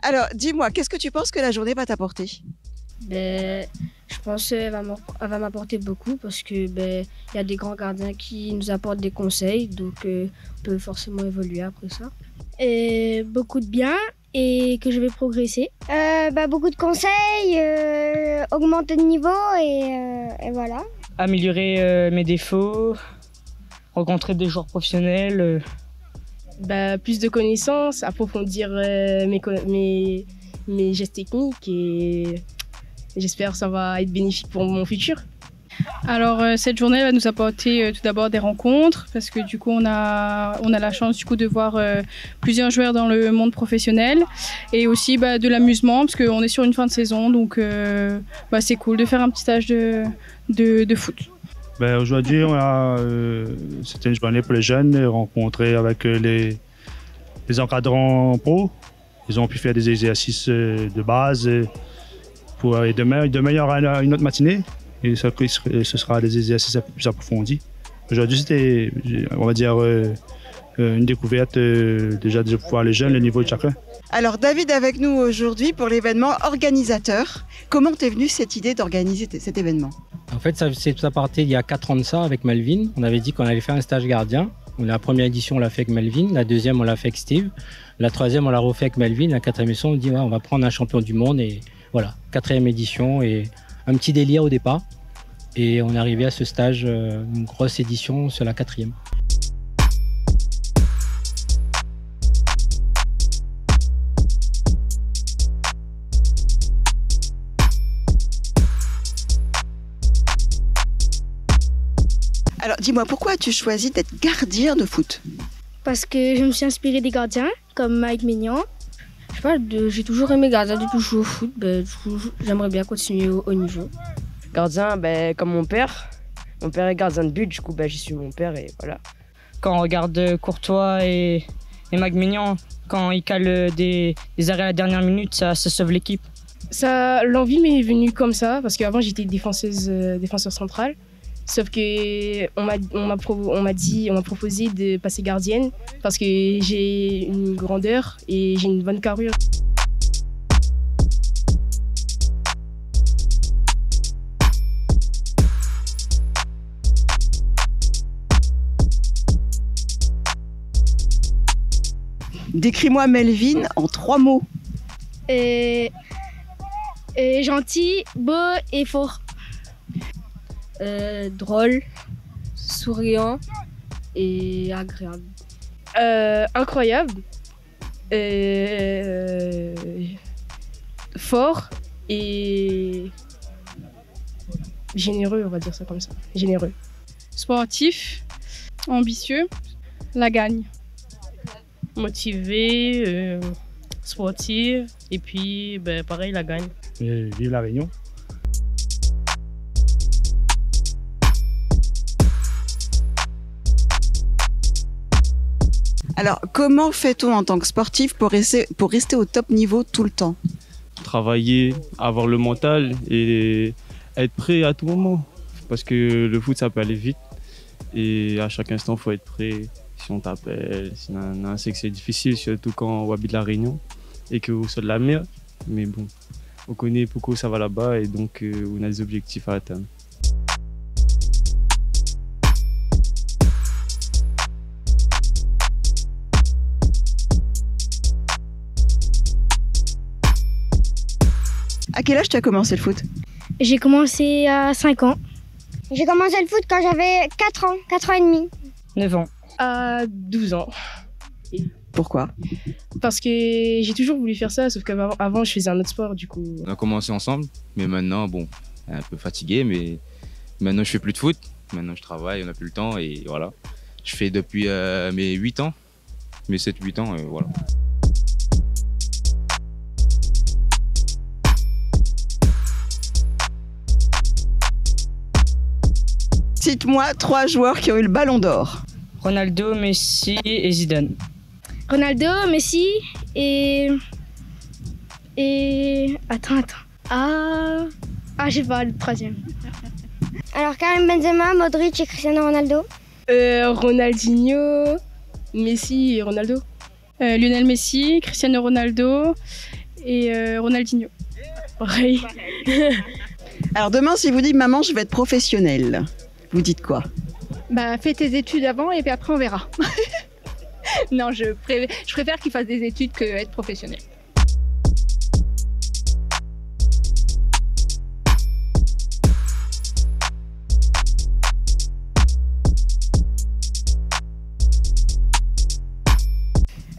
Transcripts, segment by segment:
Alors, dis-moi, qu'est-ce que tu penses que la journée va t'apporter? Ben, je pense qu'elle va m'apporter beaucoup parce que y a des grands gardiens qui nous apportent des conseils, donc on peut forcément évoluer après ça. Et beaucoup de bien et que je vais progresser. Beaucoup de conseils, augmenter de niveau et voilà. Améliorer mes défauts, rencontrer des joueurs professionnels. Plus de connaissances, approfondir mes gestes techniques et j'espère que ça va être bénéfique pour mon futur. Alors cette journée va nous apporter tout d'abord des rencontres parce que du coup on a la chance du coup de voir plusieurs joueurs dans le monde professionnel et aussi de l'amusement parce qu'on est sur une fin de saison donc c'est cool de faire un petit stage de foot. Aujourd'hui c'était une journée pour les jeunes, rencontrer avec les encadrants pro. Ils ont pu faire des exercices de base et demain il y aura une autre matinée. Et ce sera des exercices plus approfondis. Aujourd'hui, c'était, on va dire, une découverte déjà de voir les jeunes, le niveau de chacun. Alors, David avec nous aujourd'hui pour l'événement organisateur. Comment t'es venue cette idée d'organiser cet événement? En fait, c'est tout à partir il y a 4 ans de ça avec Melvin. On avait dit qu'on allait faire un stage gardien. La première édition, on l'a fait avec Melvin. La deuxième, on l'a fait avec Steve. La troisième, on l'a refait avec Melvin. La quatrième édition, on dit on va prendre un champion du monde. Et voilà, 4e édition et un petit délire au départ. Et on est arrivé à ce stage, une grosse édition sur la 4e. Alors dis-moi, pourquoi as-tu choisi d'être gardien de foot? Parce que je me suis inspirée des gardiens, comme Mike Maignan. Je sais pas, j'ai toujours aimé gardien depuis que je joue au foot. J'aimerais bien continuer au haut niveau. Gardien, comme mon père. Mon père est gardien de but, du coup j'y suis mon père et voilà. Quand on regarde Courtois et Maignan, quand ils calent des arrêts à la dernière minute, ça sauve l'équipe. L'envie m'est venue comme ça, parce qu'avant j'étais défenseur central. Sauf qu'on m'a proposé de passer gardienne parce que j'ai une grandeur et j'ai une bonne carrure. Décris-moi Melvin en 3 mots. Gentil, beau et fort. Drôle, souriant et agréable. Incroyable, fort et généreux, on va dire ça comme ça. Généreux. Sportif, ambitieux, la gagne. Motivé, sportif et puis pareil la gagne. Et vive la Réunion. Alors, comment fait-on en tant que sportif pour rester au top niveau tout le temps? Travailler, avoir le mental et être prêt à tout moment. Parce que le foot, ça peut aller vite. Et à chaque instant, il faut être prêt. Si on t'appelle, c'est que c'est difficile, surtout quand on habite la Réunion et que vous sortez de la mer. Mais bon, on connaît pourquoi ça va là-bas et donc on a des objectifs à atteindre. À quel âge tu as commencé le foot? J'ai commencé à 5 ans. J'ai commencé le foot quand j'avais 4 ans, 4 ans et demi. 9 ans. À 12 ans. Pourquoi? Parce que j'ai toujours voulu faire ça, sauf qu'avant je faisais un autre sport du coup. On a commencé ensemble, mais maintenant, un peu fatigué, mais maintenant je fais plus de foot. Maintenant je travaille, on n'a plus le temps et voilà. Je fais depuis mes 8 ans, mes 7-8 ans, voilà. Cite-moi 3 joueurs qui ont eu le ballon d'or. Ronaldo, Messi et Zidane. Ronaldo, Messi et... Attends. Je sais pas, le 3e. Alors Karim Benzema, Modric et Cristiano Ronaldo. Ronaldinho, Messi et Ronaldo. Lionel Messi, Cristiano Ronaldo et Ronaldinho. Pareil. Alors demain, si vous dites maman, je vais être professionnelle, vous dites quoi? Bah, fais tes études avant et puis après on verra. Non, je préfère qu'il fasse des études que être professionnel.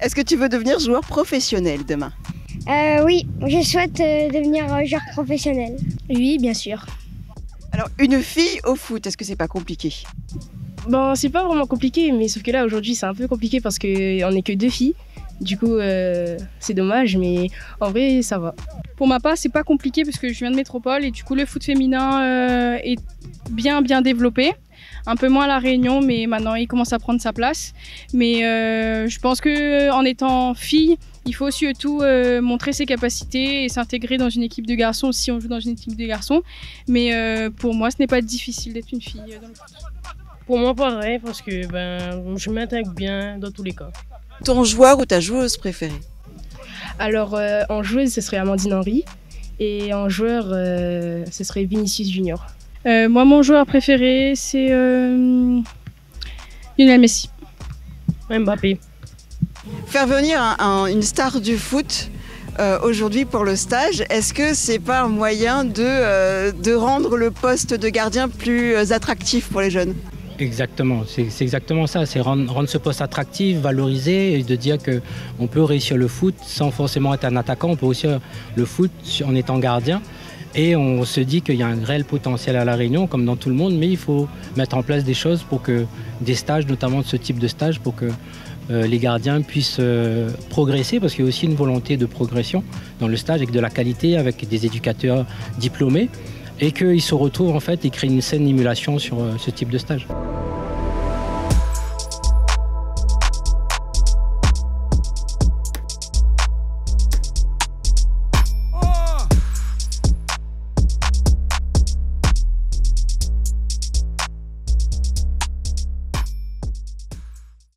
Est-ce que tu veux devenir joueur professionnel demain? Oui, je souhaite devenir joueur professionnel. Oui, bien sûr. Alors, une fille au foot, est-ce que c'est pas compliqué? Bon, c'est pas vraiment compliqué, mais sauf que là, aujourd'hui, c'est un peu compliqué parce qu'on n'est que 2 filles. Du coup, c'est dommage, mais en vrai, ça va. Pour ma part, c'est pas compliqué parce que je viens de métropole et du coup, le foot féminin est bien développé. Un peu moins à La Réunion, mais maintenant, il commence à prendre sa place. Mais je pense qu'en étant fille, il faut surtout montrer ses capacités et s'intégrer dans une équipe de garçons si on joue dans une équipe de garçons. Mais pour moi, ce n'est pas difficile d'être une fille dans le foot. Pour moi, pareil, parce que je m'intègre bien dans tous les cas. Ton joueur ou ta joueuse préférée? Alors, en joueuse, ce serait Amandine Henry. Et en joueur, ce serait Vinicius Junior. Moi, mon joueur préféré, c'est Lionel Messi. Mbappé. Faire venir une star du foot aujourd'hui pour le stage, est-ce que c'est pas un moyen de rendre le poste de gardien plus attractif pour les jeunes? Exactement, c'est exactement ça, c'est rendre ce poste attractif, valoriser et de dire qu'on peut réussir le foot sans forcément être un attaquant, on peut aussi le foot en étant gardien. Et on se dit qu'il y a un réel potentiel à La Réunion, comme dans tout le monde, mais il faut mettre en place des choses pour que des stages, notamment de ce type de stage, pour que les gardiens puissent progresser, parce qu'il y a aussi une volonté de progression dans le stage avec de la qualité, avec des éducateurs diplômés, et qu'ils se retrouvent en fait et créent une saine émulation sur ce type de stage.